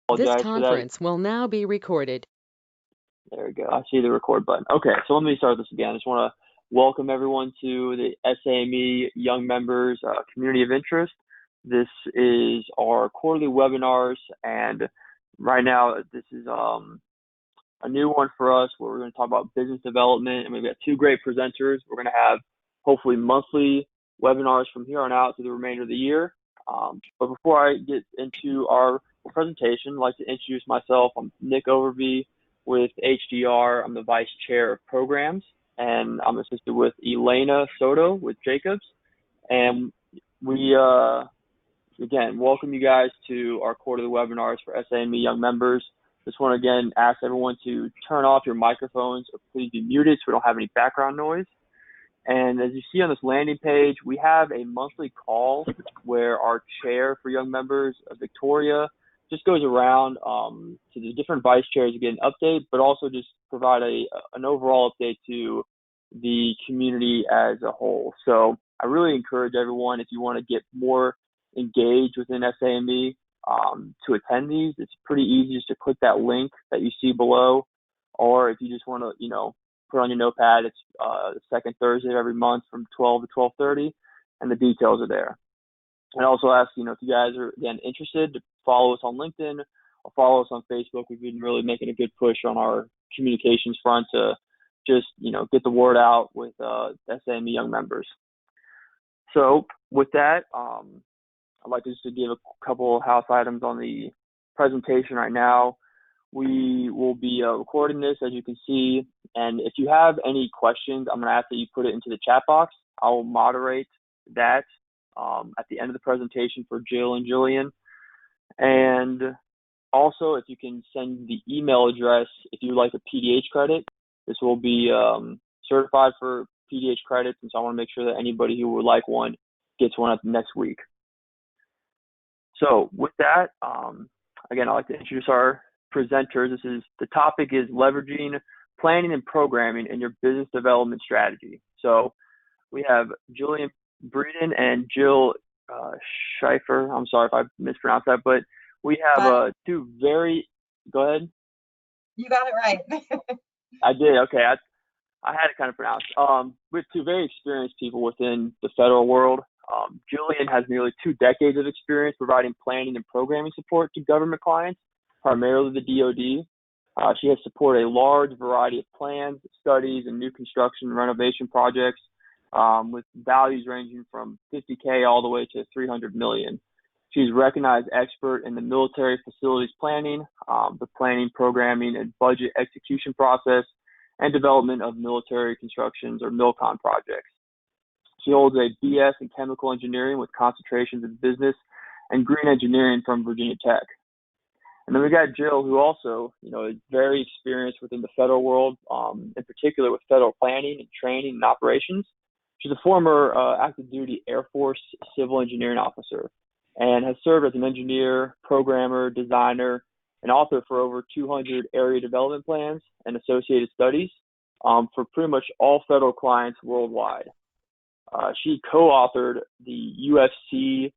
This Apologize for that. conference will now be recorded. There we go. I see the record button. Okay, so let me start this again. I just want to welcome everyone to the SAME Young Members Community of Interest. This is our quarterly webinars, and right now this is a new one for us where we're going to talk about business development, and we've got two great presenters. We're going to have hopefully monthly webinars from here on out through the remainder of the year. But before I get into our presentation, I'd like to introduce myself. I'm Nick Overby with HDR. I'm the Vice Chair of Programs, and I'm assisted with Elena Soto with Jacobs. And we, again, welcome you guys to our quarterly webinars for SAME Young Members. Just want to again ask everyone to turn off your microphones or please be muted so we don't have any background noise. And as you see on this landing page, we have a monthly call where our chair for young members, Victoria, just goes around to the different vice chairs to get an update, but also just provide an overall update to the community as a whole. So I really encourage everyone, if you want to get more engaged within SAME, to attend these. It's pretty easy just to click that link that you see below, or if you just want to, put on your notepad, it's the second Thursday of every month from 12 to 12:30, and the details are there. And also ask, if you guys are, again, interested, to follow us on LinkedIn or follow us on Facebook. We've been really making a good push on our communications front to just, get the word out with SAME young members. So with that, I'd like just to give a couple of house items on the presentation right now. We will be recording this, as you can see, and if you have any questions, I'm going to ask that you put it into the chat box. I will moderate that at the end of the presentation for Jill and Jillian. And also, if you can send the email address if you would like a PDH credit, this will be certified for PDH credits, and so I want to make sure that anybody who would like one gets one up next week. So with that, again, I'd like to introduce our presenters. The topic is leveraging planning and programming in your business development strategy. So we have Julian Breeden and Jill Schaefer. I'm sorry if I mispronounced that, but we have two very, go ahead. You got it right. I did, okay. I had it kind of pronounced. We have two very experienced people within the federal world. Julian has nearly 2 decades of experience providing planning and programming support to government clients, primarily the DoD. She has supported a large variety of plans, studies, and new construction and renovation projects with values ranging from $50K all the way to $300 million. She's a recognized expert in the military facilities planning, the planning, programming, and budget execution process, and development of military constructions or MILCON projects. She holds a BS in chemical engineering with concentrations in business and green engineering from Virginia Tech. And then we got Jill, who also, is very experienced within the federal world, in particular with federal planning and training and operations. She's a former active duty Air Force civil engineering officer and has served as an engineer, programmer, designer, and author for over 200 area development plans and associated studies for pretty much all federal clients worldwide. She co-authored the UFC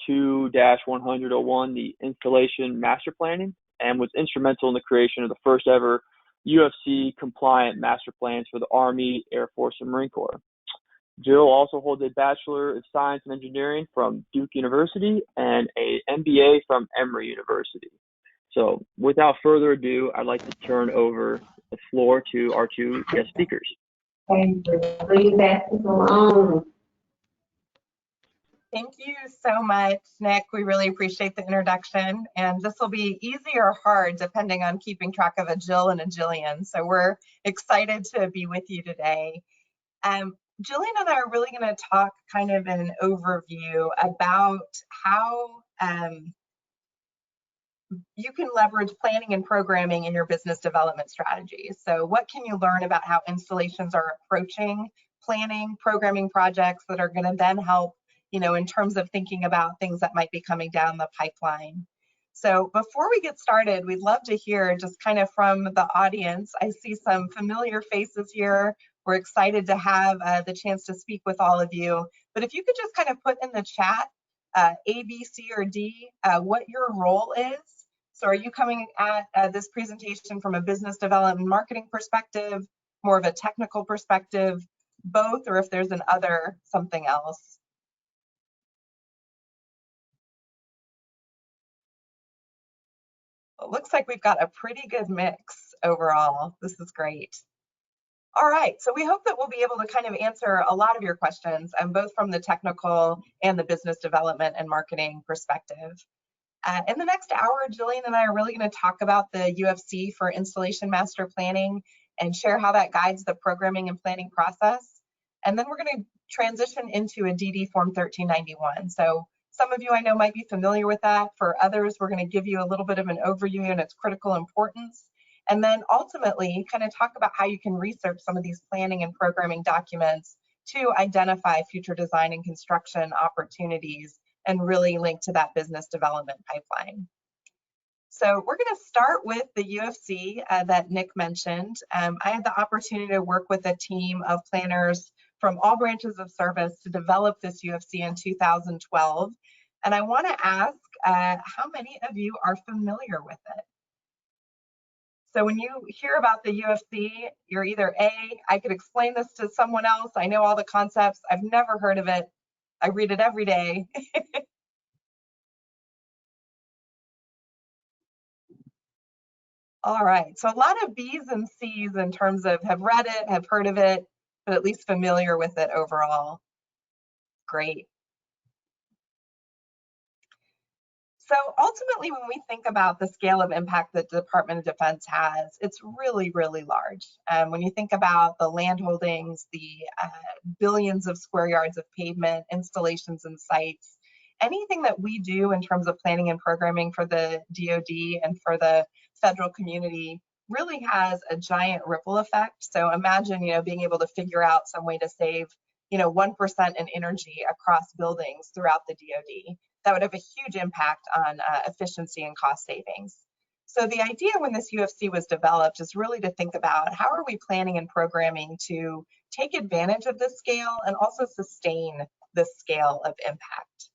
2-100-01, the Installation Master Planning, and was instrumental in the creation of the first ever UFC-compliant master plans for the Army, Air Force, and Marine Corps. Jill also holds a Bachelor of Science in Engineering from Duke University and an MBA from Emory University. So without further ado, I'd like to turn over the floor to our two guest speakers. Thank you so much, Nick. We really appreciate the introduction. And this will be easy or hard depending on keeping track of a Jill and a Jillian. So we're excited to be with you today. Jillian and I are really going to talk kind of an overview about how you can leverage planning and programming in your business development strategy. So what can you learn about how installations are approaching planning, programming projects that are going to then help, in terms of thinking about things that might be coming down the pipeline. So before we get started, we'd love to hear just kind of from the audience. I see some familiar faces here. We're excited to have the chance to speak with all of you. But if you could just kind of put in the chat A, B, C, or D, what your role is. So are you coming at this presentation from a business development marketing perspective, more of a technical perspective, both, or if there's an other something else? It looks like we've got a pretty good mix overall. This is great. All right, so we hope that we'll be able to kind of answer a lot of your questions, both from the technical and the business development and marketing perspective. In the next hour, Jillian and I are really going to talk about the UFC for installation master planning and share how that guides the programming and planning process. And then we're going to transition into a DD Form 1391. So some of you I know might be familiar with that. For others, we're going to give you a little bit of an overview and its critical importance. And then ultimately kind of talk about how you can research some of these planning and programming documents to identify future design and construction opportunities and really link to that business development pipeline. So we're going to start with the UFC that Nick mentioned. I had the opportunity to work with a team of planners from all branches of service to develop this UFC in 2012. And I want to ask how many of you are familiar with it? So when you hear about the UFC, you're either A, I could explain this to someone else, I know all the concepts, I've never heard of it, I read it every day. All right, so a lot of B's and C's in terms of have read it, have heard of it, but at least familiar with it overall. Great. So ultimately, when we think about the scale of impact that the Department of Defense has, it's really, really large. When you think about the land holdings, the billions of square yards of pavement, installations and sites, anything that we do in terms of planning and programming for the DoD and for the federal community really has a giant ripple effect. So imagine, being able to figure out some way to save, 1% in energy across buildings throughout the DoD. That would have a huge impact on efficiency and cost savings. So the idea when this UFC was developed is really to think about how are we planning and programming to take advantage of this scale and also sustain this scale of impact.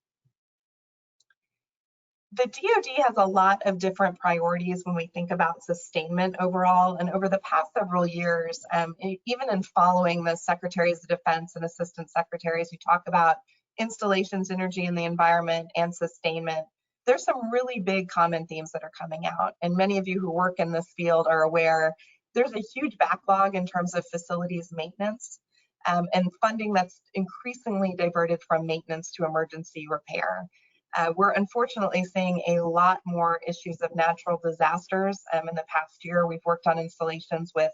The DoD has a lot of different priorities when we think about sustainment overall, and over the past several years, even in following the Secretaries of Defense and Assistant Secretaries who talk about installations, energy and the environment, and sustainment, there's some really big common themes that are coming out. And many of you who work in this field are aware there's a huge backlog in terms of facilities maintenance and funding that's increasingly diverted from maintenance to emergency repair. We're unfortunately seeing a lot more issues of natural disasters. In the past year, we've worked on installations with,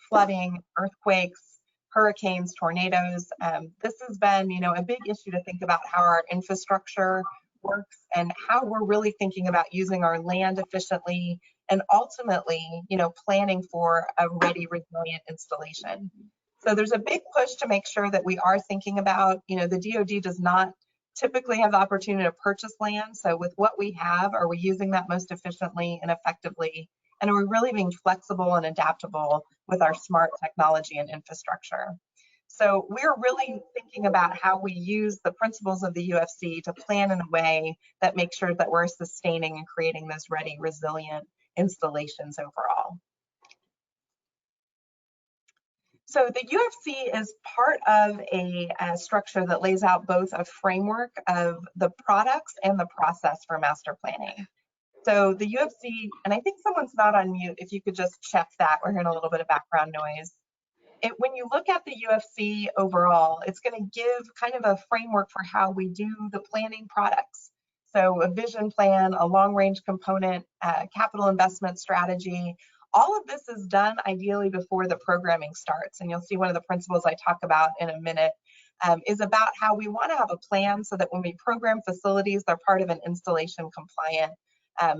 flooding, earthquakes, hurricanes, tornadoes. This has been, a big issue to think about how our infrastructure works and how we're really thinking about using our land efficiently and ultimately, planning for a ready, resilient installation. So there's a big push to make sure that we are thinking about, the DoD does not typically have the opportunity to purchase land. So with what we have, are we using that most efficiently and effectively? And are we really being flexible and adaptable with our smart technology and infrastructure? So we're really thinking about how we use the principles of the UFC to plan in a way that makes sure that we're sustaining and creating those ready, resilient installations overall. So the UFC is part of a structure that lays out both a framework of the products and the process for master planning. So the UFC, and I think someone's not on mute, if you could just check that, we're hearing a little bit of background noise. When you look at the UFC overall, it's going to give kind of a framework for how we do the planning products. So a vision plan, a long range component, capital investment strategy, all of this is done ideally before the programming starts. And you'll see one of the principles I talk about in a minute is about how we want to have a plan so that when we program facilities, they're part of an installation compliant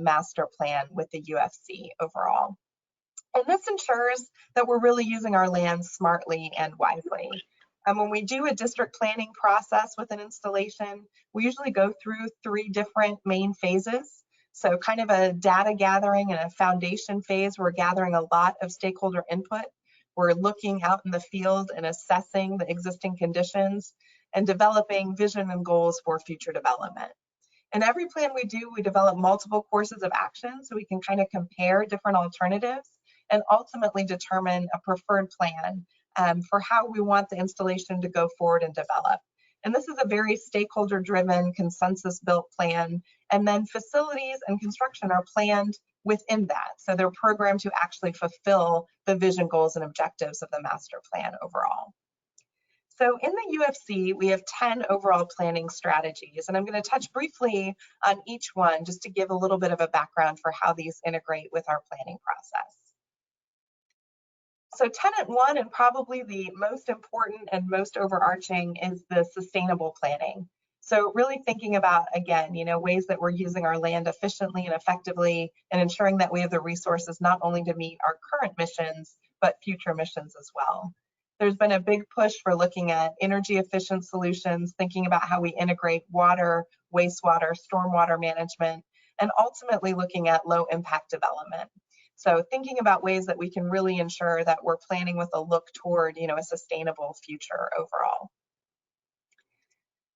master plan with the UFC overall. And this ensures that we're really using our land smartly and wisely. And when we do a district planning process with an installation, we usually go through 3 different main phases. So kind of a data gathering and a foundation phase, we're gathering a lot of stakeholder input. We're looking out in the field and assessing the existing conditions and developing vision and goals for future development. In every plan we do, we develop multiple courses of action so we can kind of compare different alternatives and ultimately determine a preferred plan for how we want the installation to go forward and develop. And this is a very stakeholder-driven, consensus-built plan. And then facilities and construction are planned within that. So they're programmed to actually fulfill the vision, goals, and objectives of the master plan overall. So in the UFC, we have 10 overall planning strategies, and I'm going to touch briefly on each one just to give a little bit of a background for how these integrate with our planning process. So tenet one, and probably the most important and most overarching, is the sustainable planning. So really thinking about, again, ways that we're using our land efficiently and effectively and ensuring that we have the resources not only to meet our current missions, but future missions as well. There's been a big push for looking at energy efficient solutions, thinking about how we integrate water, wastewater, stormwater management, and ultimately looking at low impact development. So thinking about ways that we can really ensure that we're planning with a look toward, a sustainable future overall.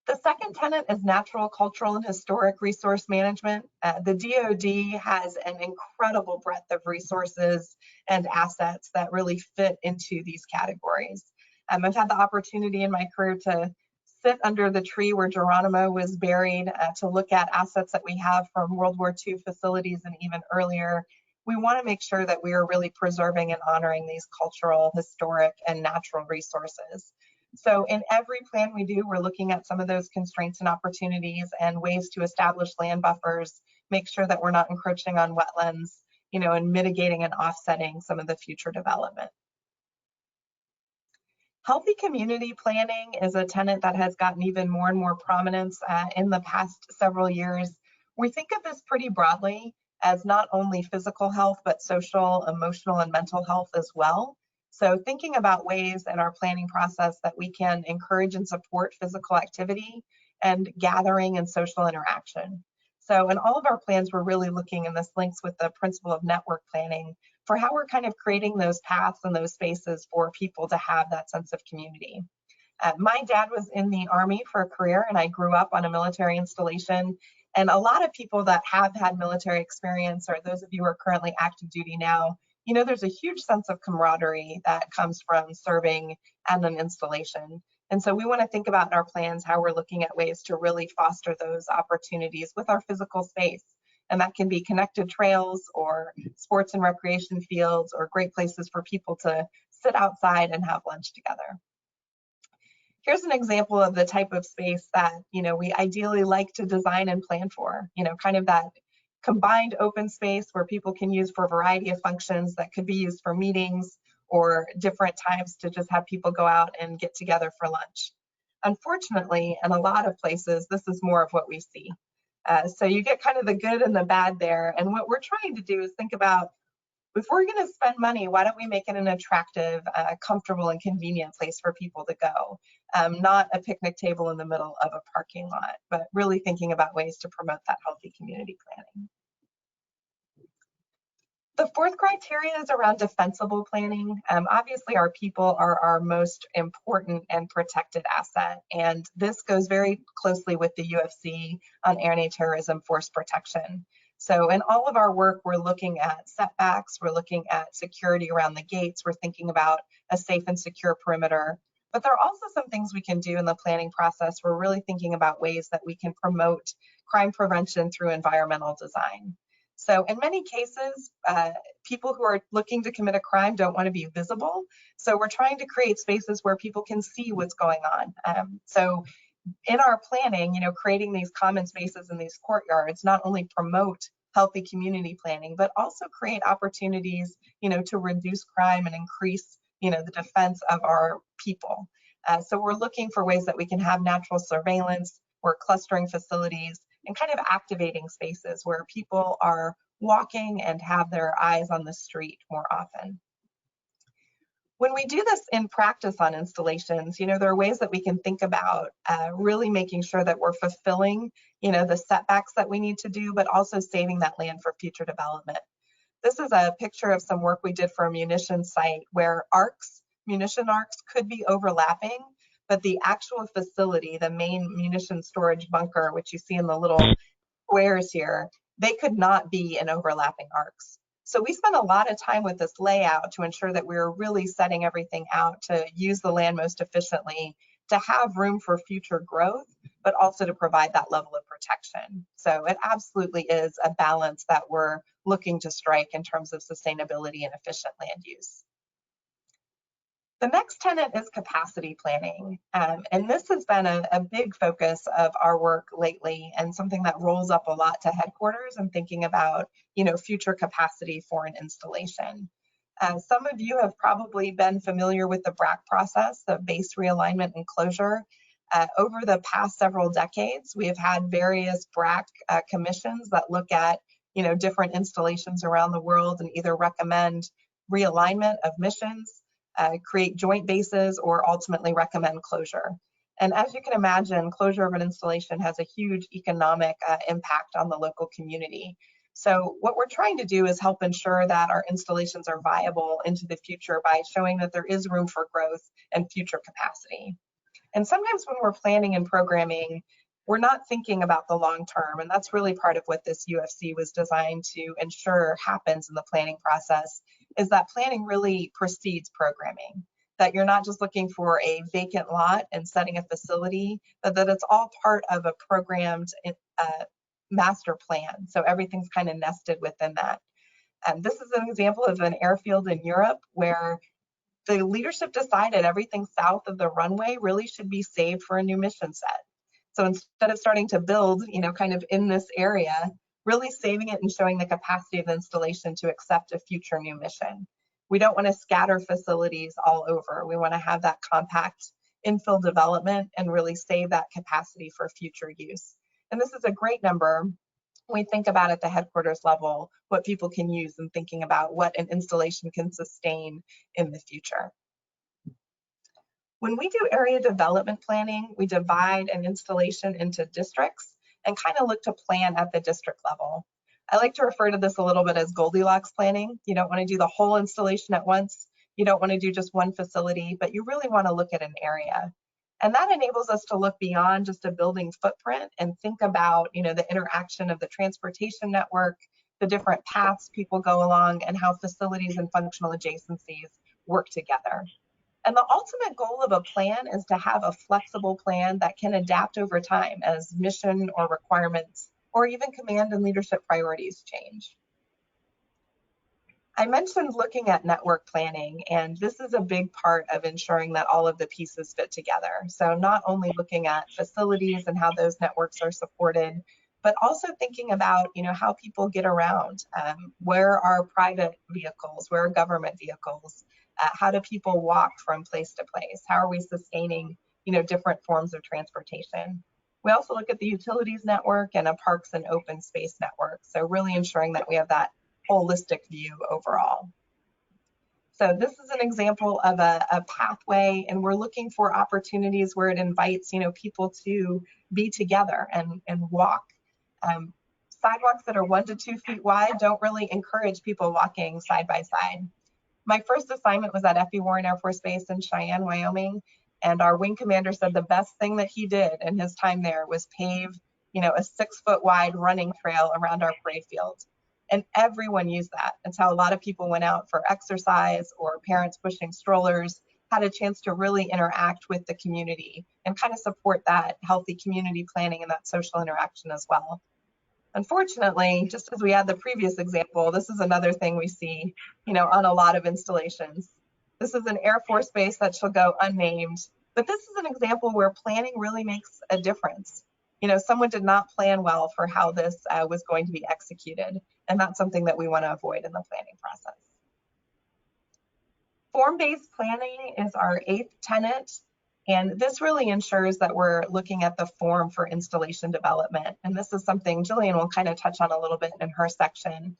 The second tenet is natural, cultural, and historic resource management. The DoD has an incredible breadth of resources and assets that really fit into these categories. I've had the opportunity in my career to sit under the tree where Geronimo was buried to look at assets that we have from World War II facilities and even earlier. We want to make sure that we are really preserving and honoring these cultural, historic, and natural resources. So in every plan we do, we're looking at some of those constraints and opportunities and ways to establish land buffers, make sure that we're not encroaching on wetlands, and mitigating and offsetting some of the future development. Healthy community planning is a tenet that has gotten even more and more prominence in the past several years. We think of this pretty broadly as not only physical health, but social, emotional, and mental health as well. So thinking about ways in our planning process that we can encourage and support physical activity and gathering and social interaction. So in all of our plans, we're really looking, and this links with the principle of network planning, for how we're kind of creating those paths and those spaces for people to have that sense of community. My dad was in the Army for a career, and I grew up on a military installation. And a lot of people that have had military experience, or those of you who are currently active duty now, there's a huge sense of camaraderie that comes from serving at an installation. And so we want to think about in our plans how we're looking at ways to really foster those opportunities with our physical space. And that can be connected trails or sports and recreation fields or great places for people to sit outside and have lunch together. Here's an example of the type of space that, we ideally like to design and plan for, kind of that combined open space where people can use for a variety of functions that could be used for meetings or different times to just have people go out and get together for lunch. Unfortunately, in a lot of places, this is more of what we see. So you get kind of the good and the bad there. And what we're trying to do is think about, if we're going to spend money, why don't we make it an attractive, comfortable, and convenient place for people to go? Not a picnic table in the middle of a parking lot, but really thinking about ways to promote that healthy community planning. The fourth criteria is around defensible planning. Obviously, our people are our most important and protected asset, and this goes very closely with the UFC on anti-terrorism force protection. So in all of our work, we're looking at setbacks, we're looking at security around the gates, we're thinking about a safe and secure perimeter. But there are also some things we can do in the planning process. We're really thinking about ways that we can promote crime prevention through environmental design. So in many cases, people who are looking to commit a crime don't want to be visible. So we're trying to create spaces where people can see what's going on. So in our planning, creating these common spaces in these courtyards not only promote healthy community planning, but also create opportunities, to reduce crime and increase, the defense of our people. So we're looking for ways that we can have natural surveillance, we're clustering facilities, and kind of activating spaces where people are walking and have their eyes on the street more often. When we do this in practice on installations, there are ways that we can think about really making sure that we're fulfilling, the setbacks that we need to do, but also saving that land for future development. This is a picture of some work we did for a munitions site where munition arcs could be overlapping, but the actual facility, the main munition storage bunker, which you see in the little squares here, they could not be in overlapping arcs. So we spent a lot of time with this layout to ensure that we were really setting everything out to use the land most efficiently, to have room for future growth, but also to provide that level of protection. So it absolutely is a balance that we're looking to strike in terms of sustainability and efficient land use. The next tenet is capacity planning. And this has been a big focus of our work lately, and something that rolls up a lot to headquarters and thinking about, future capacity for an installation. Some of you have probably been familiar with the BRAC process, the base realignment and closure. Over the past several decades, we have had various BRAC commissions that look at, different installations around the world and either recommend realignment of missions, create joint bases, or ultimately recommend closure. And as you can imagine, closure of an installation has a huge economic impact on the local community. So what we're trying to do is help ensure that our installations are viable into the future by showing that there is room for growth and future capacity. And sometimes when we're planning and programming, we're not thinking about the long term, and that's really part of what this UFC was designed to ensure happens in the planning process, is that planning really precedes programming, that you're not just looking for a vacant lot and setting a facility, but that it's all part of a programmed master plan. So everything's kind of nested within that. This is an example of an airfield in Europe where the leadership decided everything south of the runway really should be saved for a new mission set. So instead of starting to build, kind of in this area, really saving it and showing the capacity of the installation to accept a future new mission. We don't want to scatter facilities all over. We want to have that compact infill development and really save that capacity for future use. And this is a great number. We think about at the headquarters level what people can use in thinking about what an installation can sustain in the future. When we do area development planning, we divide an installation into districts and kind of look to plan at the district level. I like to refer to this a little bit as Goldilocks planning. You don't want to do the whole installation at once. You don't want to do just one facility, but you really want to look at an area. And that enables us to look beyond just a building footprint and think about, the interaction of the transportation network, the different paths people go along, and how facilities and functional adjacencies work together. And the ultimate goal of a plan is to have a flexible plan that can adapt over time as mission or requirements or even command and leadership priorities change. I mentioned looking at network planning, and this is a big part of ensuring that all of the pieces fit together. So not only looking at facilities and how those networks are supported, but also thinking about, how people get around. Where are private vehicles? Where are government vehicles? How do people walk from place to place? How are we sustaining, different forms of transportation? We also look at the utilities network and a parks and open space network. So really ensuring that we have that holistic view overall. So this is an example of a pathway, and we're looking for opportunities where it invites, people to be together and walk. Sidewalks that are 1 to 2 feet wide don't really encourage people walking side by side. My first assignment was at F.E. Warren Air Force Base in Cheyenne, Wyoming, and our wing commander said the best thing that he did in his time there was pave, a 6-foot wide running trail around our parade field. And everyone used that. It's how a lot of people went out for exercise, or parents pushing strollers had a chance to really interact with the community and kind of support that healthy community planning and that social interaction as well. Unfortunately, just as we had the previous example, this is another thing we see, on a lot of installations. This is an Air Force base that shall go unnamed, but this is an example where planning really makes a difference. Someone did not plan well for how this was going to be executed, and that's something that we want to avoid in the planning process. Form-based planning is our 8th tenet. And this really ensures that we're looking at the form for installation development. And this is something Jillian will kind of touch on a little bit in her section.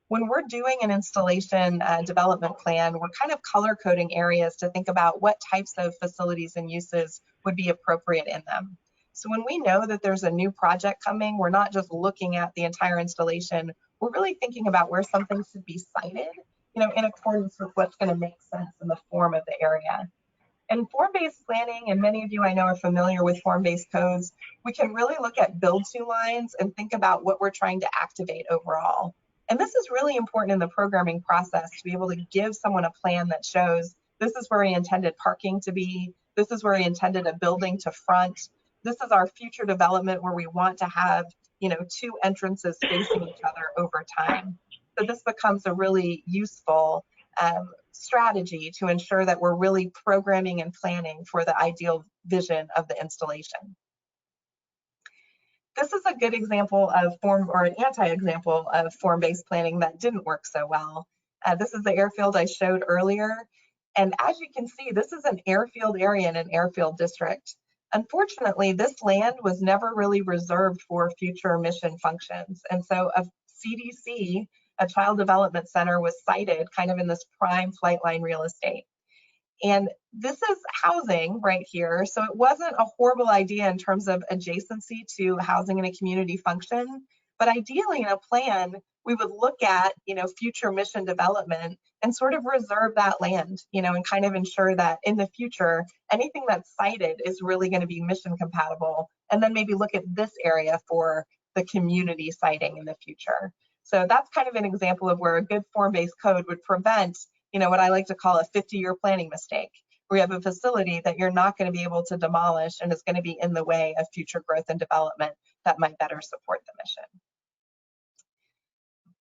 When we're doing an installation development plan, we're kind of color coding areas to think about what types of facilities and uses would be appropriate in them. So when we know that there's a new project coming, we're not just looking at the entire installation, we're really thinking about where something should be sited, in accordance with what's going to make sense in the form of the area. In form-based planning, and many of you I know are familiar with form-based codes, we can really look at build-to lines and think about what we're trying to activate overall. And this is really important in the programming process, to be able to give someone a plan that shows this is where he intended parking to be, this is where he intended a building to front, this is our future development where we want to have, you know, two entrances facing each other over time. So this becomes a really useful strategy to ensure that we're really programming and planning for the ideal vision of the installation. This is a good example of form, or an anti-example of form-based planning that didn't work so well. This is the airfield I showed earlier. And as you can see, this is an airfield area in an airfield district. Unfortunately, this land was never really reserved for future mission functions. And so a CDC, a Child Development Center, was sited kind of in this prime flight line real estate. And this is housing right here. So it wasn't a horrible idea in terms of adjacency to housing in a community function. But ideally in a plan, we would look at, you know, future mission development and sort of reserve that land, you know, and kind of ensure that in the future, anything that's sited is really going to be mission compatible. And then maybe look at this area for the community siting in the future. So that's kind of an example of where a good form-based code would prevent, you know, what I like to call a 50-year planning mistake, where you have a facility that you're not going to be able to demolish and is going to be in the way of future growth and development that might better support the mission.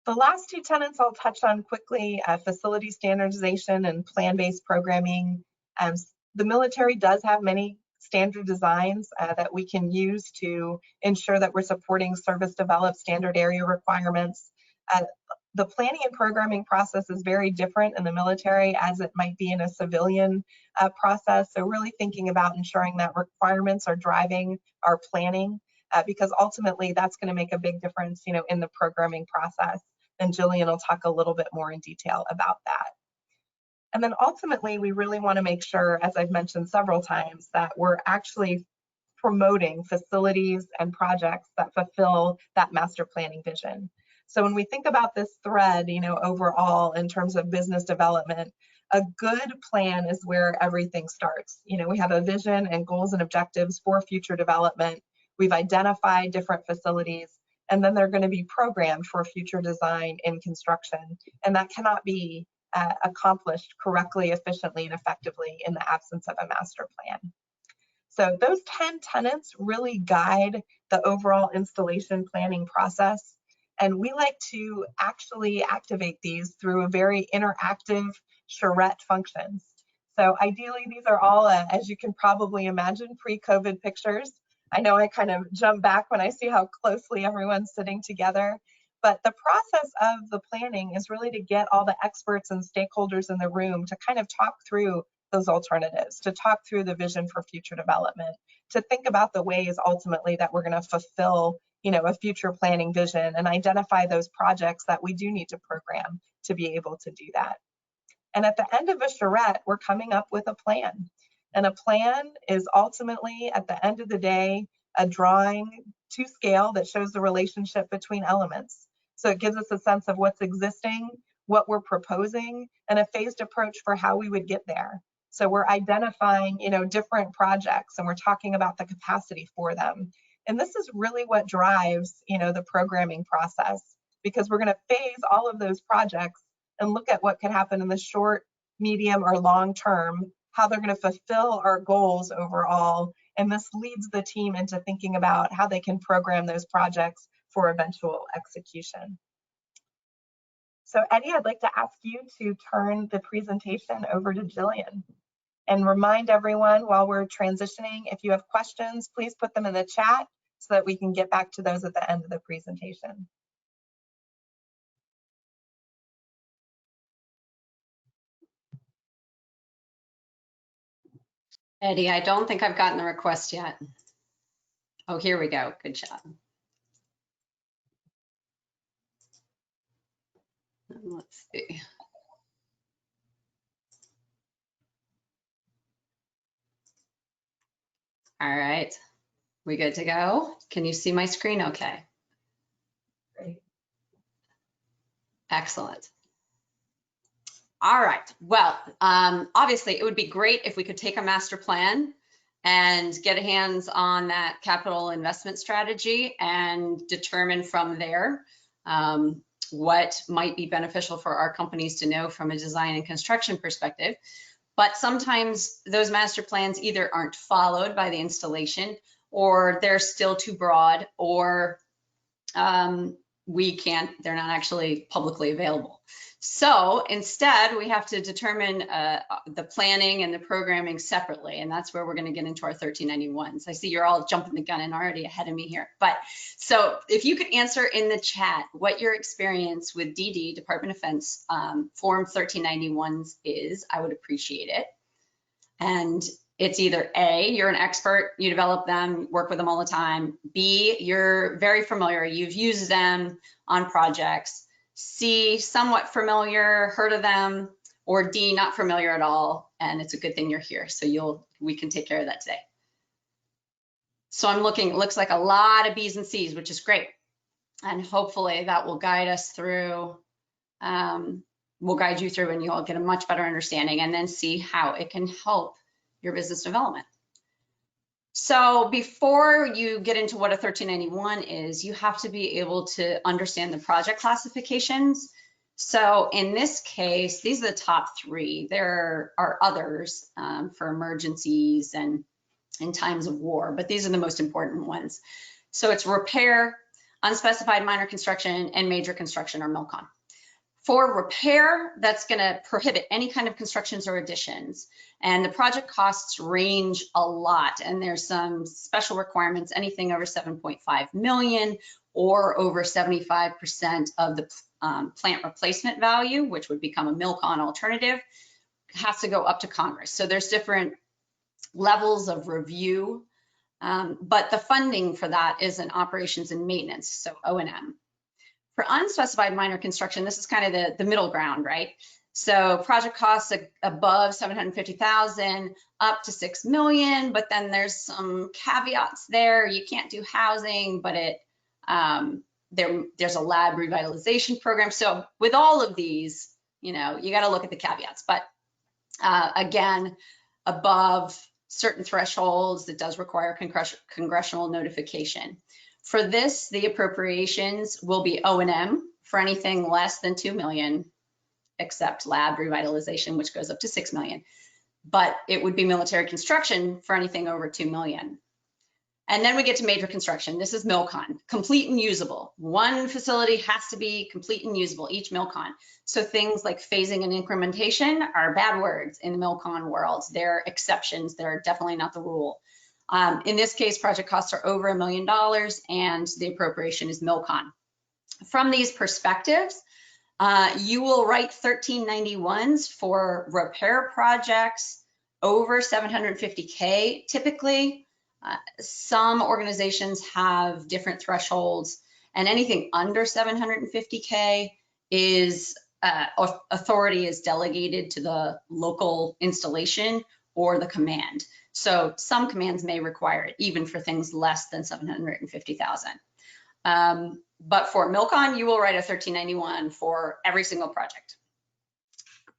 The last two tenets I'll touch on quickly, facility standardization and plan-based programming. The military does have many standard designs that we can use to ensure that we're supporting service-developed standard area requirements. The planning and programming process is very different in the military as it might be in a civilian process. So really thinking about ensuring that requirements are driving our planning, because ultimately that's going to make a big difference, you know, in the programming process. And Jillian will talk a little bit more in detail about that. And then ultimately, we really want to make sure, as I've mentioned several times, that we're actually promoting facilities and projects that fulfill that master planning vision. So when we think about this thread, you know, overall in terms of business development, a good plan is where everything starts. You know, we have a vision and goals and objectives for future development. We've identified different facilities, and then they're going to be programmed for future design and construction. And that cannot be accomplished correctly, efficiently, and effectively in the absence of a master plan. So those 10 tenets really guide the overall installation planning process. And we like to actually activate these through a very interactive charrette functions. So ideally, these are all, as you can probably imagine, pre-COVID pictures. I know I kind of jump back when I see how closely everyone's sitting together. But the process of the planning is really to get all the experts and stakeholders in the room to kind of talk through those alternatives, to talk through the vision for future development, to think about the ways ultimately that we're going to fulfill, you know, a future planning vision and identify those projects that we do need to program to be able to do that. And at the end of a charrette, we're coming up with a plan. And a plan is ultimately, at the end of the day, a drawing to scale that shows the relationship between elements. So it gives us a sense of what's existing, what we're proposing, and a phased approach for how we would get there. So we're identifying, you know, different projects, and we're talking about the capacity for them. And this is really what drives, you know, the programming process, because we're going to phase all of those projects and look at what could happen in the short, medium, or long term, how they're going to fulfill our goals overall. And this leads the team into thinking about how they can program those projects for eventual execution. So Eddie, I'd like to ask you to turn the presentation over to Jillian. And remind everyone while we're transitioning, if you have questions, please put them in the chat so that we can get back to those at the end of the presentation. Eddie, I don't think I've gotten the request yet. Oh, here we go. Good job. Let's see. All right. We good to go? Can you see my screen okay? Great. Excellent. All right, well, obviously it would be great if we could take a master plan and get hands on that capital investment strategy and determine from there what might be beneficial for our companies to know from a design and construction perspective. But sometimes those master plans either aren't followed by the installation, or they're still too broad, or they're not actually publicly available. So instead, we have to determine the planning and the programming separately, and that's where we're going to get into our 1391s. I see you're all jumping the gun and already ahead of me here. But so if you could answer in the chat what your experience with DD, Department of Defense, Form 1391s is, I would appreciate it. And it's either A, you're an expert, you develop them, work with them all the time. B, you're very familiar, you've used them on projects. C, somewhat familiar, heard of them. Or D, not familiar at all, and it's a good thing you're here, so we can take care of that today. So I'm looking, it looks like a lot of B's and C's, which is great. And hopefully that will guide us through, will guide you through, and you'll get a much better understanding and then see how it can help your business development. So before you get into what a 1391 is, you have to be able to understand the project classifications. So in this case, these are the top three. There are others for emergencies and in times of war, but these are the most important ones. So it's repair, unspecified minor construction, and major construction, or MILCON. For repair, that's going to prohibit any kind of constructions or additions. And the project costs range a lot. And there's some special requirements, anything over 7.5 million or over 75% of the plant replacement value, which would become a MILCON alternative, has to go up to Congress. So there's different levels of review, but the funding for that is in operations and maintenance, so O&M. For unspecified minor construction, this is kind of the middle ground, right? So project costs above 750,000 up to 6 million, but then there's some caveats there. You can't do housing, but there's a lab revitalization program. So with all of these, you got to look at the caveats. But again, above certain thresholds, it does require congressional notification. For this, the appropriations will be O&M for anything less than 2 million, except lab revitalization, which goes up to 6 million. But it would be military construction for anything over 2 million. And then we get to major construction. This is MILCON, complete and usable. One facility has to be complete and usable, each MILCON. So things like phasing and incrementation are bad words in the MILCON world. They're exceptions, they're definitely not the rule. In this case, project costs are over $1 million and the appropriation is MILCON. From these perspectives, you will write 1391s for repair projects over 750K typically. Some organizations have different thresholds, and anything under 750K is authority is delegated to the local installation or the command. So some commands may require it, even for things less than 750,000. But for MILCON, you will write a 1391 for every single project.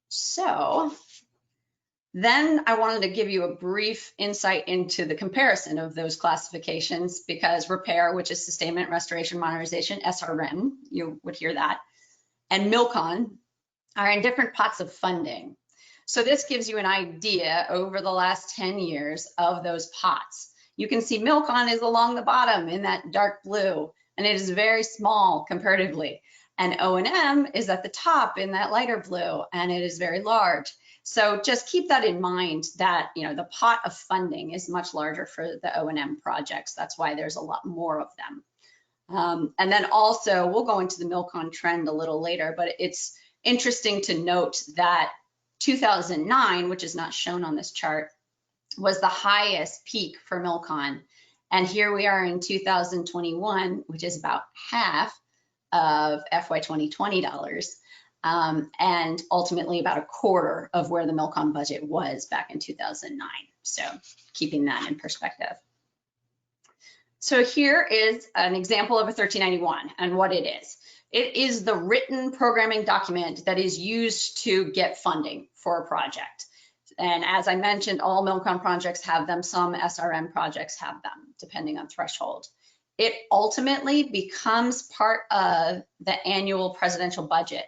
So then I wanted to give you a brief insight into the comparison of those classifications, because repair, which is sustainment, restoration, modernization, SRM, you would hear that, and MILCON are in different pots of funding. So this gives you an idea over the last 10 years of those pots. You can see MILCON is along the bottom in that dark blue, and it is very small comparatively. And O&M is at the top in that lighter blue, and it is very large. So just keep that in mind that, the pot of funding is much larger for the O&M projects. That's why there's a lot more of them. And then also, we'll go into the MILCON trend a little later, but it's interesting to note that 2009, which is not shown on this chart, was the highest peak for MILCON. And here we are in 2021, which is about half of FY 2020 dollars, and ultimately about a quarter of where the MILCON budget was back in 2009. So keeping that in perspective. So here is an example of a 1391 and what it is. It is the written programming document that is used to get funding for a project. And as I mentioned, all MILCON projects have them. Some SRM projects have them, depending on threshold. It ultimately becomes part of the annual presidential budget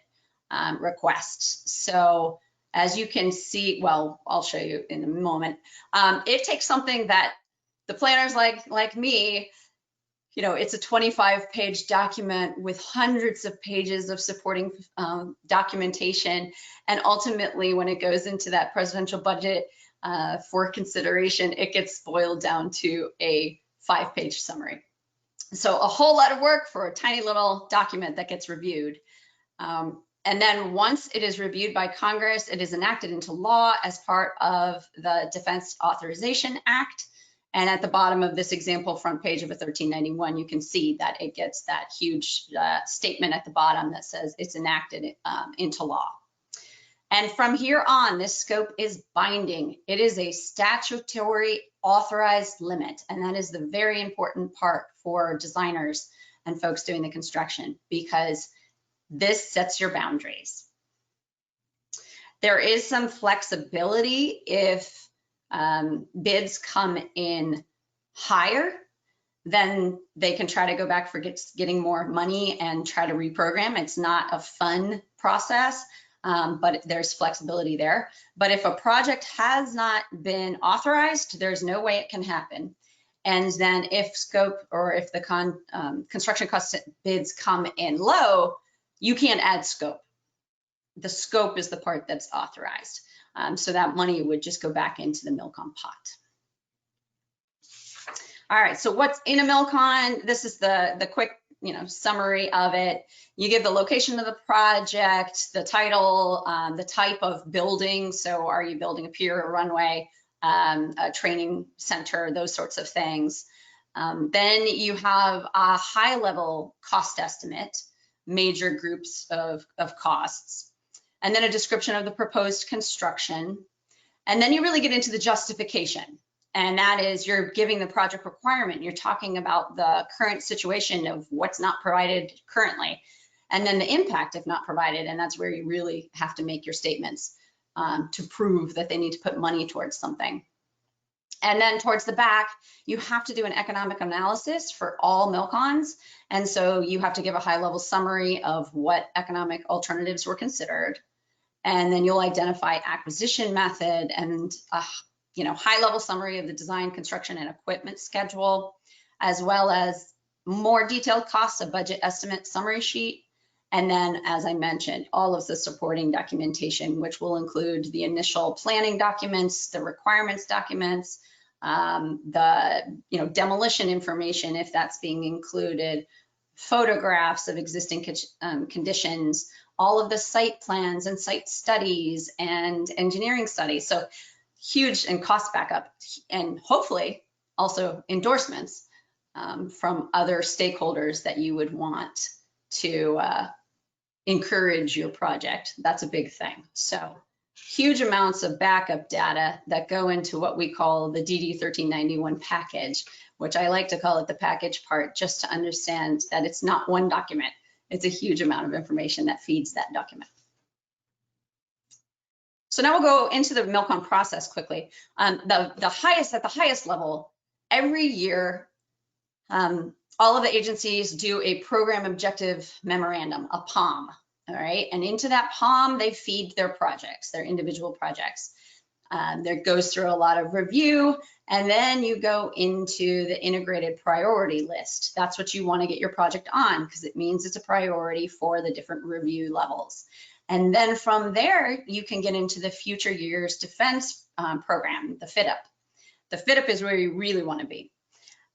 requests. So as you can see, well, I'll show you in a moment. It takes something that the planners like me, you know, it's a 25-page document with hundreds of pages of supporting documentation. And ultimately, when it goes into that presidential budget for consideration, it gets boiled down to a 5-page summary. So a whole lot of work for a tiny little document that gets reviewed. And then once it is reviewed by Congress, it is enacted into law as part of the Defense Authorization Act. And at the bottom of this example front page of a 1391, you can see that it gets that huge statement at the bottom that says it's enacted into law. And from here on, this scope is binding. It is a statutory authorized limit. And that is the very important part for designers and folks doing the construction, because this sets your boundaries. There is some flexibility if bids come in higher, then they can try to go back for getting more money and try to reprogram. It's not a fun process, but there's flexibility there. But if a project has not been authorized, there's no way it can happen. And then if scope or if the construction cost bids come in low, you can't add scope. The scope is the part that's authorized. So that money would just go back into the MILCON pot. All right, so what's in a MILCON? This is the quick, summary of it. You give the location of the project, the title, the type of building. So are you building a pier, a runway, a training center, those sorts of things. Then you have a high-level cost estimate, major groups of costs, and then a description of the proposed construction. And then you really get into the justification. And that is you're giving the project requirement. You're talking about the current situation of what's not provided currently, and then the impact if not provided. And that's where you really have to make your statements to prove that they need to put money towards something. And then towards the back, you have to do an economic analysis for all MILCONs. And so you have to give a high-level summary of what economic alternatives were considered. And then you'll identify acquisition method and a high-level summary of the design, construction, and equipment schedule, as well as more detailed costs, a budget estimate summary sheet. And then, as I mentioned, all of the supporting documentation, which will include the initial planning documents, the requirements documents, the demolition information, if that's being included, photographs of existing conditions, all of the site plans and site studies and engineering studies. So huge, and cost backup, and hopefully also endorsements from other stakeholders that you would want to encourage your project. That's a big thing. So huge amounts of backup data that go into what we call the DD 1391 package, which I like to call it the package part, just to understand that it's not one document. It's a huge amount of information that feeds that document. So now we'll go into the MILCON process quickly. At the highest level, every year, all of the agencies do a program objective memorandum, a POM, all right? And into that POM, they feed their projects, their individual projects. There goes through a lot of review, and then you go into the integrated priority list. That's what you want to get your project on, because it means it's a priority for the different review levels. And then from there, you can get into the future years defense program, the FITUP. The FITUP is where you really want to be.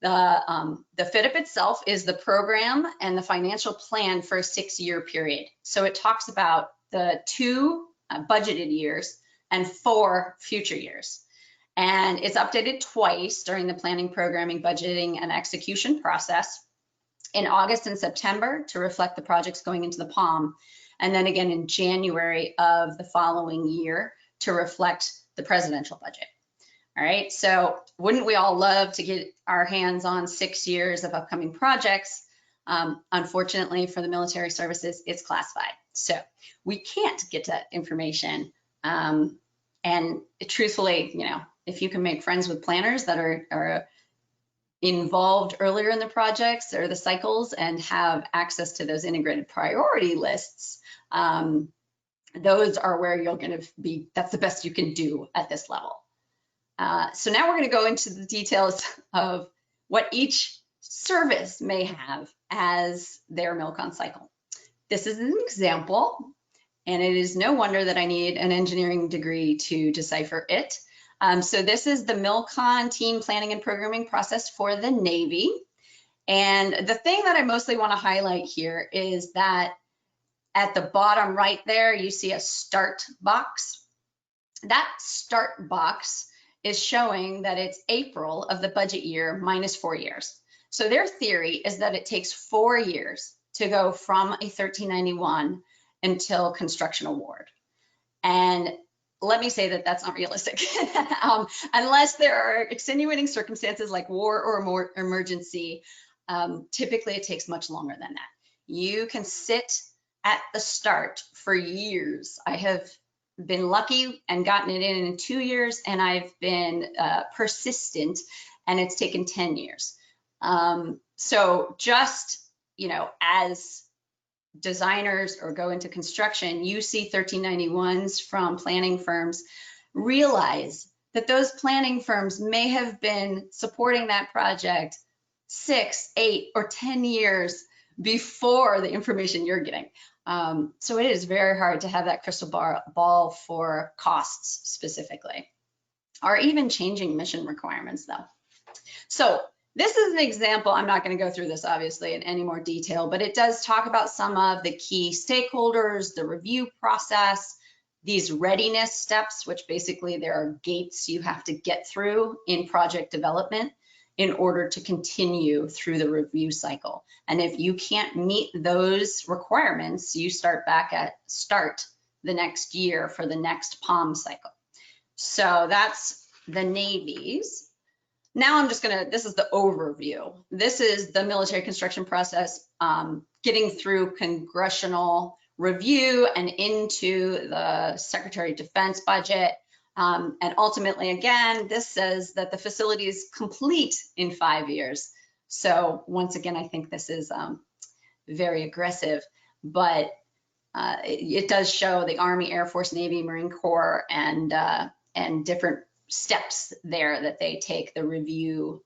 The FITUP itself is the program and the financial plan for a 6-year period. So it talks about the 2 budgeted years and 4 future years. And it's updated twice during the planning, programming, budgeting, and execution process, in August and September to reflect the projects going into the POM, and then again in January of the following year to reflect the presidential budget. All right, so wouldn't we all love to get our hands on 6 years of upcoming projects? Unfortunately for the military services, it's classified. So we can't get that information. And truthfully, you know, if you can make friends with planners that are involved earlier in the projects or the cycles and have access to those integrated priority lists, those are where you're going to be, that's the best you can do at this level. So now we're going to go into the details of what each service may have as their MILCON cycle. This is an example, and it is no wonder that I need an engineering degree to decipher it. So this is the MILCON team planning and programming process for the Navy. And the thing that I mostly want to highlight here is that at the bottom right there, you see a start box. That start box is showing that it's April of the budget year minus 4 years. So their theory is that it takes 4 years to go from a 1391 until construction award. And let me say that that's not realistic. Unless there are extenuating circumstances like war or more emergency, typically it takes much longer than that. You can sit at the start for years. I have been lucky and gotten it in 2 years, and I've been persistent, and it's taken 10 years. So just, you know, as designers or go into construction, you see 1391s from planning firms, realize that those planning firms may have been supporting that project 6, 8, or 10 years before the information you're getting. So it is very hard to have that crystal ball for costs specifically, or even changing mission requirements though. So this is an example. I'm not going to go through this obviously in any more detail, but it does talk about some of the key stakeholders, the review process, these readiness steps, which basically there are gates you have to get through in project development in order to continue through the review cycle. And if you can't meet those requirements, you start back at start the next year for the next POM cycle. So that's the Navy's. Now I'm just gonna, this is the overview. This is the military construction process, getting through congressional review and into the Secretary of Defense budget. And ultimately, again, this says that the facility is complete in 5 years. So once again, I think this is very aggressive, but it does show the Army, Air Force, Navy, Marine Corps, and different steps there that they take the review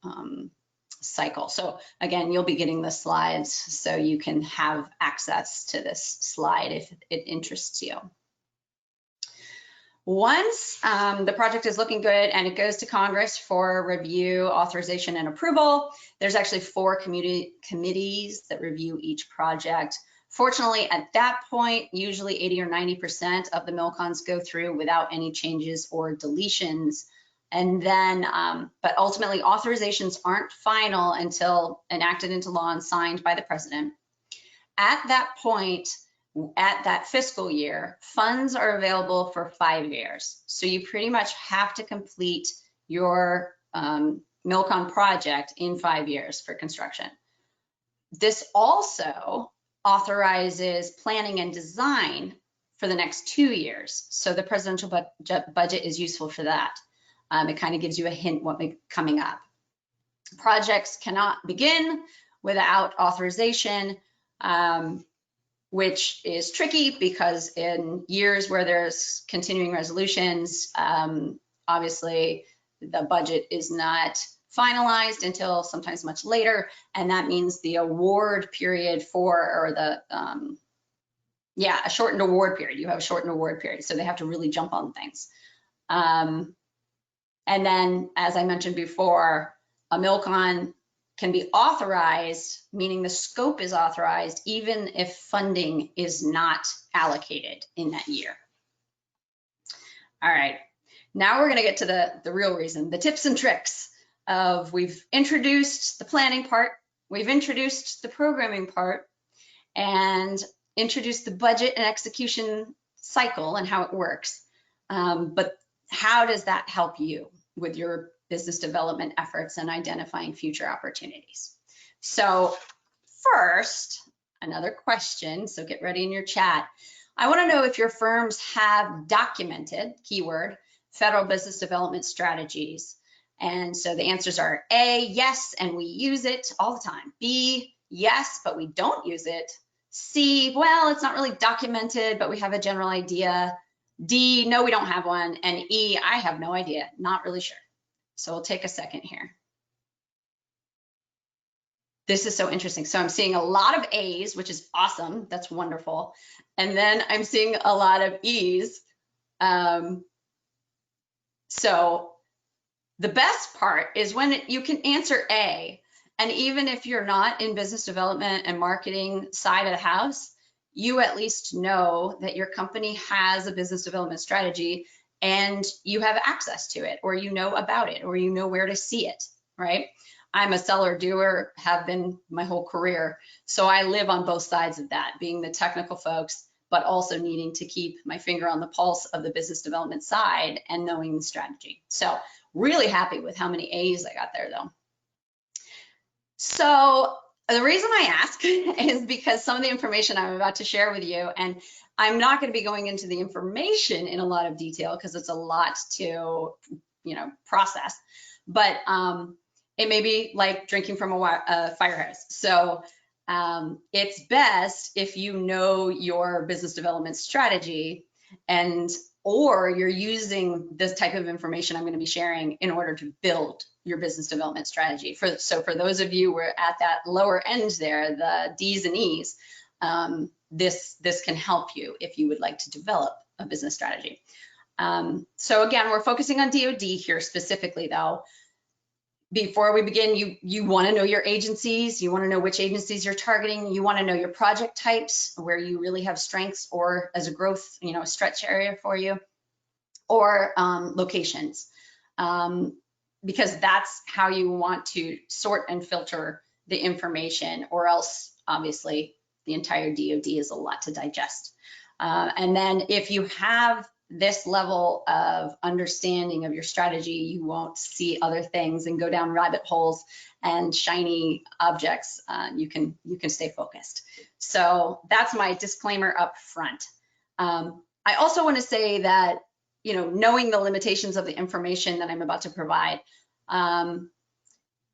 cycle. So again, you'll be getting the slides so you can have access to this slide if it interests you. Once the project is looking good and it goes to Congress for review, authorization, and approval, there's actually 4 committees that review each project. Fortunately, at that point, usually 80 or 90% of the MILCONs go through without any changes or deletions. And then, but ultimately authorizations aren't final until enacted into law and signed by the president. At that point, at that fiscal year, funds are available for 5 years. So you pretty much have to complete your MILCON project in 5 years for construction. This also authorizes planning and design for the next 2 years. So the presidential budget is useful for that. It kind of gives you a hint what may be coming up. Projects cannot begin without authorization, which is tricky because in years where there's continuing resolutions, obviously the budget is not finalized until sometimes much later, and that means the award period for, or the, a shortened award period. You have a shortened award period, so they have to really jump on things. And then, as I mentioned before, a MILCON can be authorized, meaning the scope is authorized, even if funding is not allocated in that year. All right, now we're gonna get to the real reason, the tips and tricks of, we've introduced the planning part, we've introduced the programming part, and introduced the budget and execution cycle and how it works. But how does that help you with your business development efforts and identifying future opportunities? So first, another question, so get ready in your chat. I want to know if your firms have documented, keyword, federal business development strategies. And so the answers are A, yes, and we use it all the time. B, yes, but we don't use it. C, well, it's not really documented, but we have a general idea. D, no, we don't have one. And E, I have no idea, not really sure. So we'll take a second here. This is so interesting. So I'm seeing a lot of A's, which is awesome. That's wonderful. And then I'm seeing a lot of E's. So the best part is when you can answer A, and even if you're not in business development and marketing side of the house, you at least know that your company has a business development strategy and you have access to it, or you know about it, or you know where to see it, right? I'm a seller doer, have been my whole career. So I live on both sides of that, being the technical folks, but also needing to keep my finger on the pulse of the business development side and knowing the strategy. So really happy with how many A's I got there though. So the reason I ask is because some of the information I'm about to share with you, and I'm not going to be going into the information in a lot of detail because it's a lot to, process, but it may be like drinking from a firehouse. So it's best if you know your business development strategy or you're using this type of information I'm going to be sharing in order to build your business development strategy. So for those of you who are at that lower end there, the D's and E's, this can help you if you would like to develop a business strategy. So again, we're focusing on DoD here specifically though. Before we begin, you want to know your agencies, you want to know which agencies you're targeting, you want to know your project types, where you really have strengths or as a growth, a stretch area for you, or locations, because that's how you want to sort and filter the information, or else obviously the entire DoD is a lot to digest. And then if you have this level of understanding of your strategy, you won't see other things and go down rabbit holes and shiny objects. You can stay focused. So that's my disclaimer up front. I also want to say that, knowing the limitations of the information that I'm about to provide,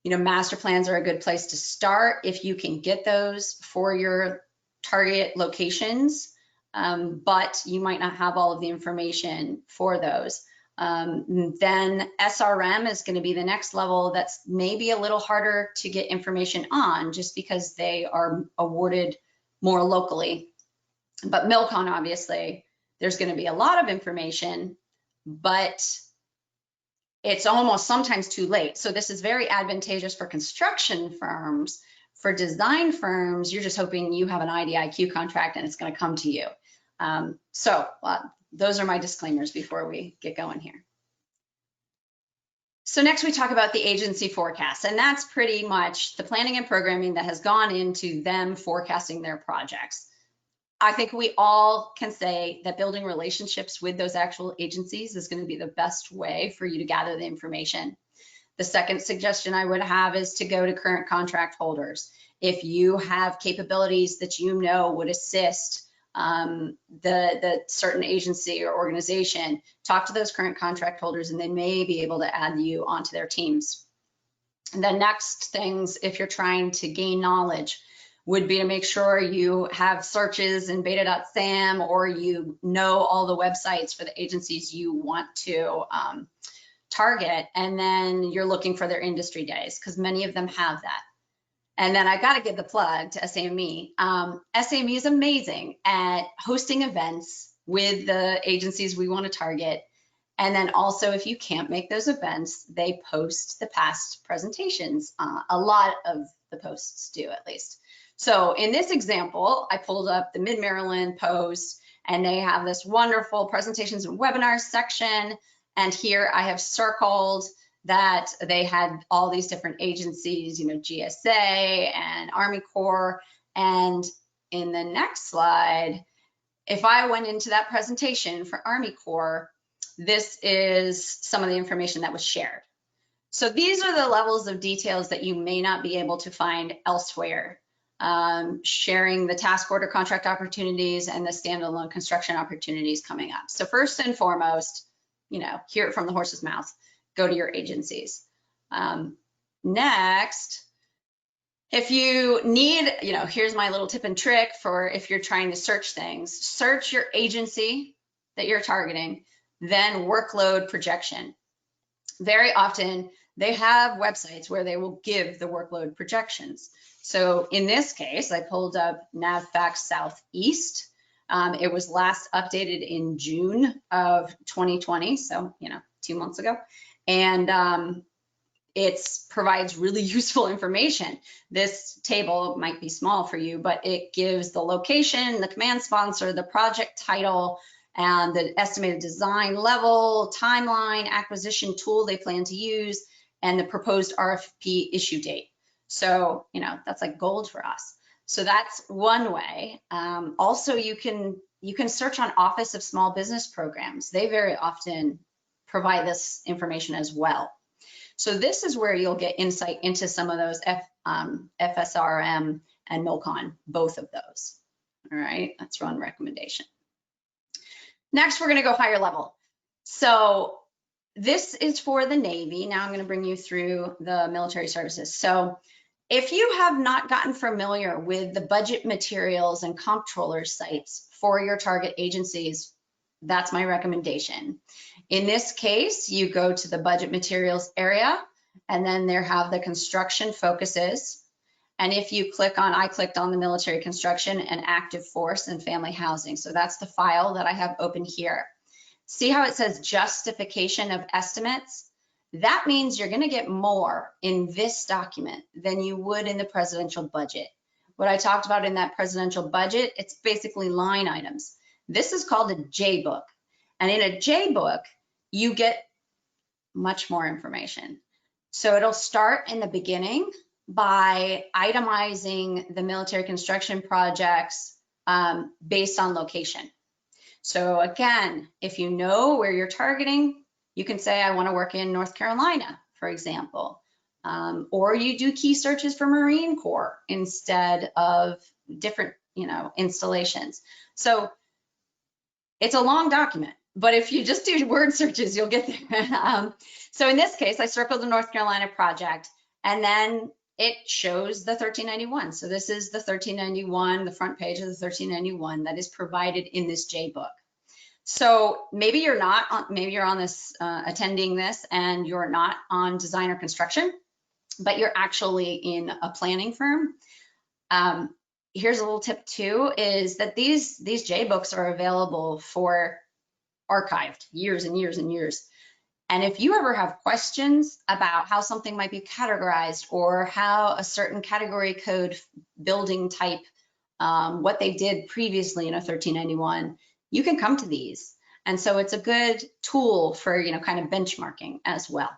master plans are a good place to start if you can get those for your target locations. But you might not have all of the information for those. Then SRM is going to be the next level that's maybe a little harder to get information on just because they are awarded more locally. But MILCON, obviously, there's going to be a lot of information, but it's almost sometimes too late. So this is very advantageous for construction firms. For design firms, you're just hoping you have an IDIQ contract and it's going to come to you. Those are my disclaimers before we get going here. So next we talk about the agency forecast, and that's pretty much the planning and programming that has gone into them forecasting their projects. I think we all can say that building relationships with those actual agencies is going to be the best way for you to gather the information. The second suggestion I would have is to go to current contract holders. If you have capabilities that would assist the certain agency or organization, talk to those current contract holders and they may be able to add you onto their teams. And the next things, if you're trying to gain knowledge, would be to make sure you have searches in beta.sam, or you know all the websites for the agencies you want to target, and then you're looking for their industry days, because many of them have that. And then I got to give the plug to SAME. SAME is amazing at hosting events with the agencies we want to target. And then also, if you can't make those events, they post the past presentations. A lot of the posts do, at least. So in this example, I pulled up the Mid-Maryland post, and they have this wonderful presentations and webinars section. And here I have circled that they had all these different agencies, GSA and Army Corps. And in the next slide, if I went into that presentation for Army Corps, this is some of the information that was shared. So these are the levels of details that you may not be able to find elsewhere. sharing the task order contract opportunities and the standalone construction opportunities coming up. So first and foremost, hear it from the horse's mouth, go to your agencies. Next, if you need, here's my little tip and trick for if you're trying to search things, search your agency that you're targeting, then workload projection. Very often they have websites where they will give the workload projections. So in this case, I pulled up NavFax Southeast. It was last updated in June of 2020, so 2 months ago, and it provides really useful information. This table might be small for you, but it gives the location, the command sponsor, the project title, and the estimated design level, timeline, acquisition tool they plan to use, and the proposed RFP issue date. So, that's like gold for us. So that's one way. Also, you can search on Office of Small Business Programs. They very often provide this information as well. So this is where you'll get insight into some of those FSRM and MILCON, both of those. All right, that's one recommendation. Next, we're going to go higher level. So this is for the Navy. Now I'm going to bring you through the military services. So if you have not gotten familiar with the budget materials and comptroller sites for your target agencies, that's my recommendation. In this case, you go to the budget materials area, and then there have the construction focuses. And if you click on, I clicked on the military construction and active force and family housing. So that's the file that I have open here. See how it says Justification of Estimates? That means you're going to get more in this document than you would in the presidential budget. What I talked about in that presidential budget, it's basically line items. This is called a J book. And in a J book, you get much more information. So it'll start in the beginning by itemizing the military construction projects based on location. So again, if you know where you're targeting, you can say, I want to work in North Carolina, for example. Or you do key searches for Marine Corps instead of different, installations. So it's a long document, but if you just do word searches, you'll get there. So in this case, I circled the North Carolina project, and then it shows the 1391. So this is the 1391, the front page of the 1391 that is provided in this J book. So maybe you're not on, maybe you're on this, attending this, and you're not on design or construction, but you're actually in a planning firm. Here's a little tip too, is that these J books are available for archived years and years and years. And if you ever have questions about how something might be categorized or how a certain category code building type, what they did previously in a 1391, you can come to these. And so it's a good tool for, kind of benchmarking as well.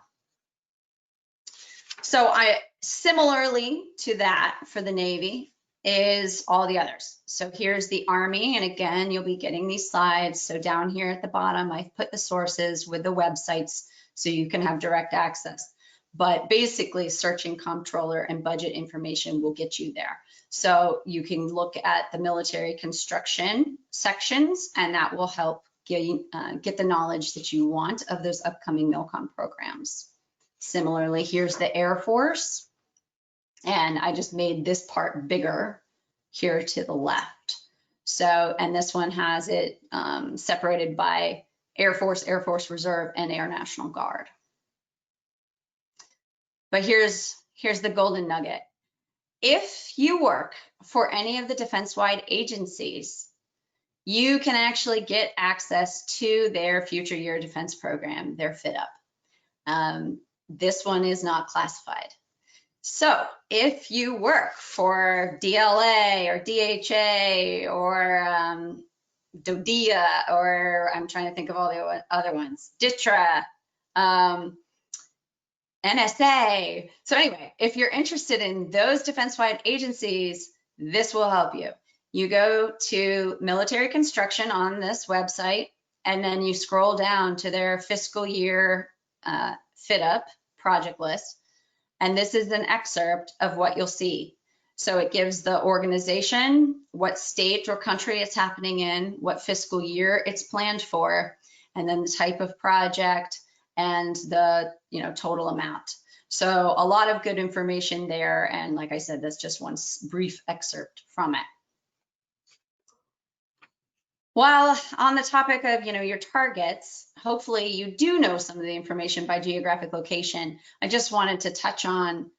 So similarly to that for the Navy is all the others. So here's the Army, and again, you'll be getting these slides. So down here at the bottom, I've put the sources with the websites so you can have direct access. But basically, searching comptroller and budget information will get you there. So you can look at the military construction sections, and that will help get the knowledge that you want of those upcoming MILCON programs. Similarly, here's the Air Force. And I just made this part bigger here to the left. So, and this one has it separated by Air Force, Air Force Reserve, and Air National Guard. But here's the golden nugget. If you work for any of the defense-wide agencies, you can actually get access to their future year defense program, their fit up. This one is not classified. So if you work for DLA or DHA or DODEA, or I'm trying to think of all the other ones, DITRA, NSA. So anyway, if you're interested in those defense-wide agencies, this will help you. You go to military construction on this website, and then you scroll down to their fiscal year fit up project list. And this is an excerpt of what you'll see. So it gives the organization what state or country it's happening in, what fiscal year it's planned for, and then the type of project and the total amount. So a lot of good information there. And like I said, that's just one brief excerpt from it. While on the topic of your targets, hopefully you do know some of the information by geographic location. I just wanted to touch on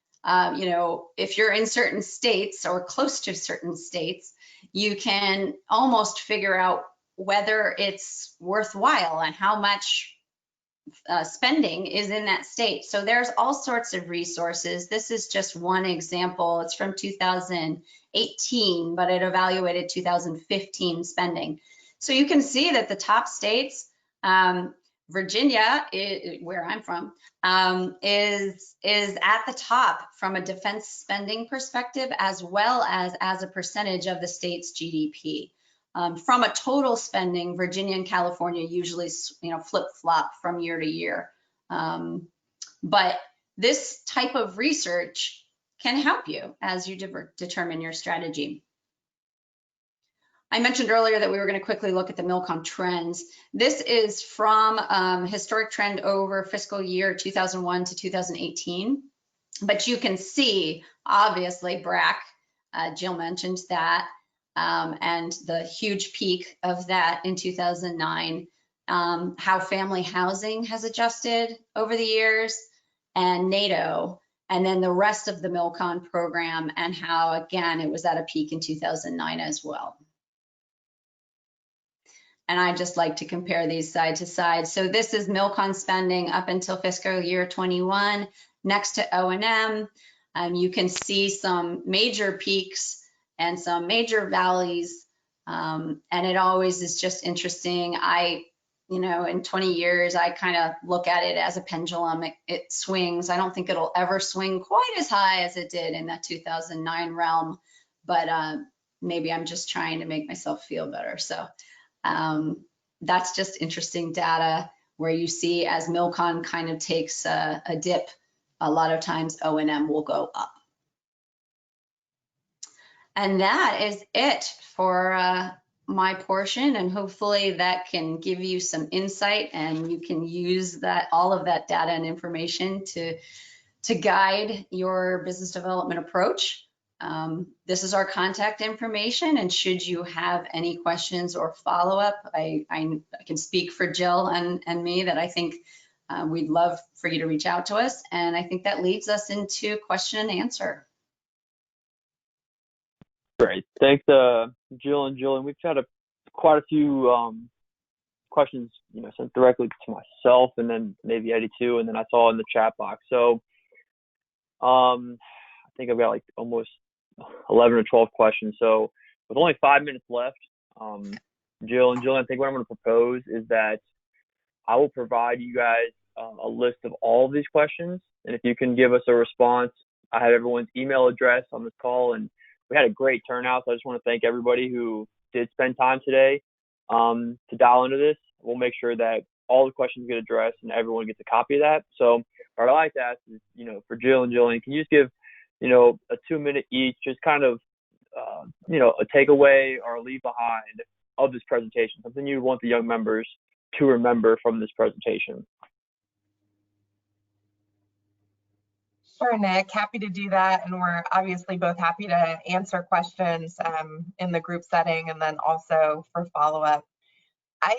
if you're in certain states or close to certain states, you can almost figure out whether it's worthwhile and how much spending is in that state. So there's all sorts of resources. This is just one example. It's from 2018, but it evaluated 2015 spending. So you can see that the top states, Virginia, where I'm from, is at the top from a defense spending perspective, as well as a percentage of the state's GDP. From a total spending, Virginia and California usually flip-flop from year to year. But this type of research can help you as you determine your strategy. I mentioned earlier that we were going to quickly look at the MILCON trends. This is from historic trend over fiscal year 2001 to 2018. But you can see, obviously, BRAC, Jill mentioned that, and the huge peak of that in 2009, how family housing has adjusted over the years, and NATO, and then the rest of the MILCON program, and how, again, it was at a peak in 2009 as well. And I just like to compare these side to side. So this is MILCON spending up until fiscal year 21, next to O&M. You can see some major peaks and some major valleys. And it always is just interesting. In 20 years, I kind of look at it as a pendulum. It swings. I don't think it'll ever swing quite as high as it did in that 2009 realm, but maybe I'm just trying to make myself feel better. So that's just interesting data where you see as MILCON kind of takes a dip, a lot of times O&M will go up. And that is it for my portion, and hopefully that can give you some insight, and you can use all of that data and information to guide your business development approach. This is our contact information, and should you have any questions or follow-up, I can speak for Jill and me that I think we'd love for you to reach out to us, and I think that leads us into question and answer. Great, thanks, Jill and Jill. And we've had quite a few questions, sent directly to myself, and then maybe Eddie too, and then I saw in the chat box. So I think I've got like almost 11 or 12 questions. So with only 5 minutes left, Jill, I think what I'm going to propose is that I will provide you guys a list of all of these questions, and if you can give us a response. I have everyone's email address on this call, and we had a great turnout, so I just want to thank everybody who did spend time today to dial into this. We'll make sure that all the questions get addressed and everyone gets a copy of that. So what I'd like to ask is, for Jill and Jillian, can you just give, a 2-minute each, just kind of, a takeaway or a leave behind of this presentation, something you want the young members to remember from this presentation? Sure, Nick, happy to do that. And we're obviously both happy to answer questions in the group setting and then also for follow-up. I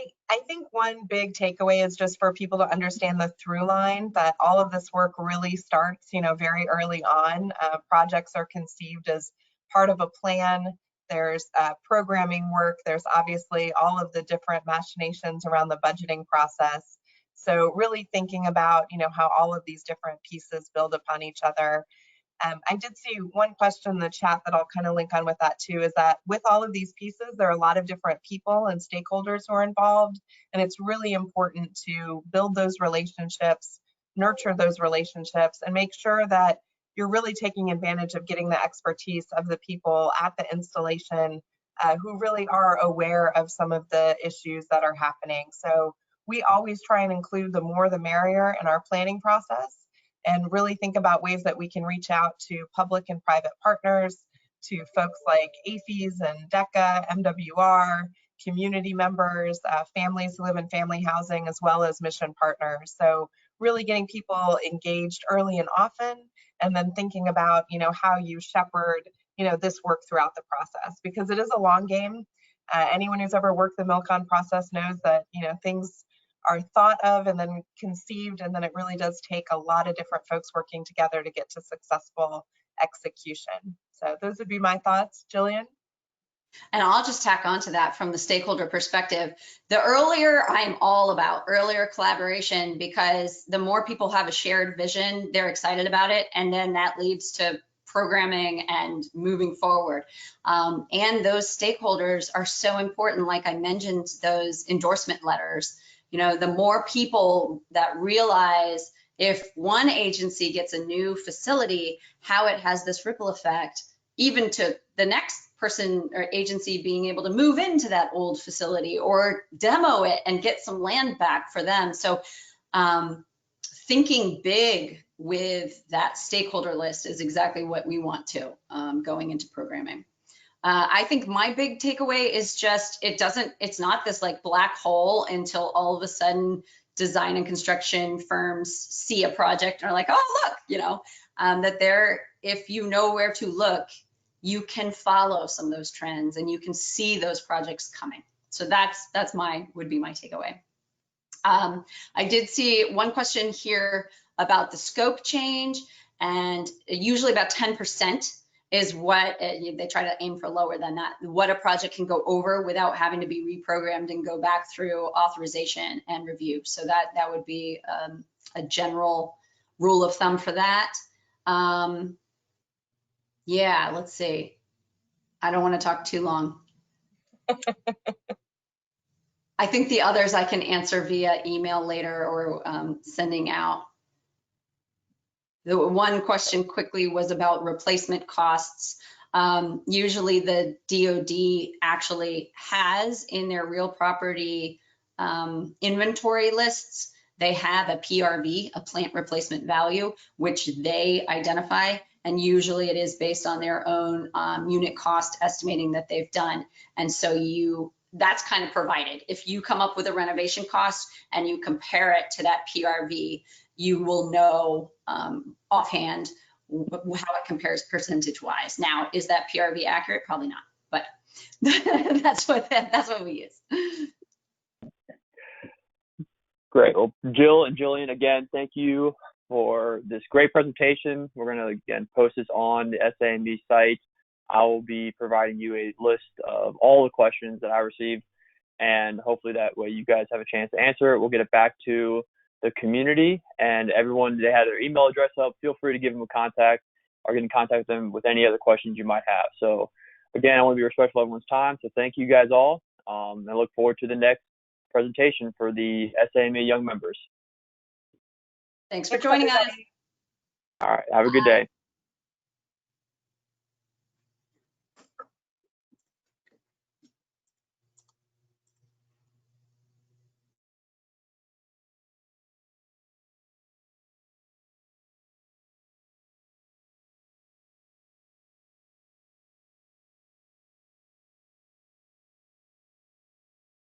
think one big takeaway is just for people to understand the through line that all of this work really starts, very early on. Projects are conceived as part of a plan. There's programming work. There's obviously all of the different machinations around the budgeting process. So really thinking about, how all of these different pieces build upon each other. I did see one question in the chat that I'll kind of link on with that too, is that with all of these pieces, there are a lot of different people and stakeholders who are involved. And it's really important to build those relationships, nurture those relationships, and make sure that you're really taking advantage of getting the expertise of the people at the installation who really are aware of some of the issues that are happening. So we always try and include the more the merrier in our planning process, and really think about ways that we can reach out to public and private partners, to folks like AFES and DECA, MWR, community members, families who live in family housing, as well as mission partners. So really getting people engaged early and often, and then thinking about, how you shepherd, this work throughout the process, because it is a long game. Anyone who's ever worked the MILCON process knows that, things are thought of and then conceived, and then it really does take a lot of different folks working together to get to successful execution. So those would be my thoughts. Jillian? And I'll just tack on to that from the stakeholder perspective. The earlier, I'm all about earlier collaboration, because the more people have a shared vision, they're excited about it, and then that leads to programming and moving forward. And those stakeholders are so important. Like I mentioned, those endorsement letters, the more people that realize if one agency gets a new facility, how it has this ripple effect, even to the next person or agency being able to move into that old facility or demo it and get some land back for them. So thinking big with that stakeholder list is exactly what we want to going into programming. I think my big takeaway is just, it's not this like black hole until all of a sudden design and construction firms see a project and are like, oh, look, that if you know where to look, you can follow some of those trends and you can see those projects coming. So would be my takeaway. I did see one question here about the scope change, and usually about 10% is what they try to aim for, lower than that, what a project can go over without having to be reprogrammed and go back through authorization and review. So that would be a general rule of thumb for that. Yeah, let's see. I don't want to talk too long. I think the others I can answer via email later or sending out. The one question quickly was about replacement costs. Usually the DoD actually has in their real property inventory lists, they have a PRV, a plant replacement value, which they identify. And usually it is based on their own unit cost estimating that they've done. And so that's kind of provided. If you come up with a renovation cost and you compare it to that PRV, you will know offhand how it compares percentage-wise. Now, is that PRV accurate? Probably not, but that's what we use. Great. Well, Jill and Jillian, again, thank you for this great presentation. We're going to, again, post this on the SAME site. I will be providing you a list of all the questions that I received, and hopefully that way you guys have a chance to answer it. We'll get it back to the community, and everyone, they have their email address up. Feel free to give them a contact or get in contact with them with any other questions you might have. So again, I want to be respectful of everyone's time. So thank you guys all. And I look forward to the next presentation for the SAME young members. Thanks for joining us. All right. Have a good day.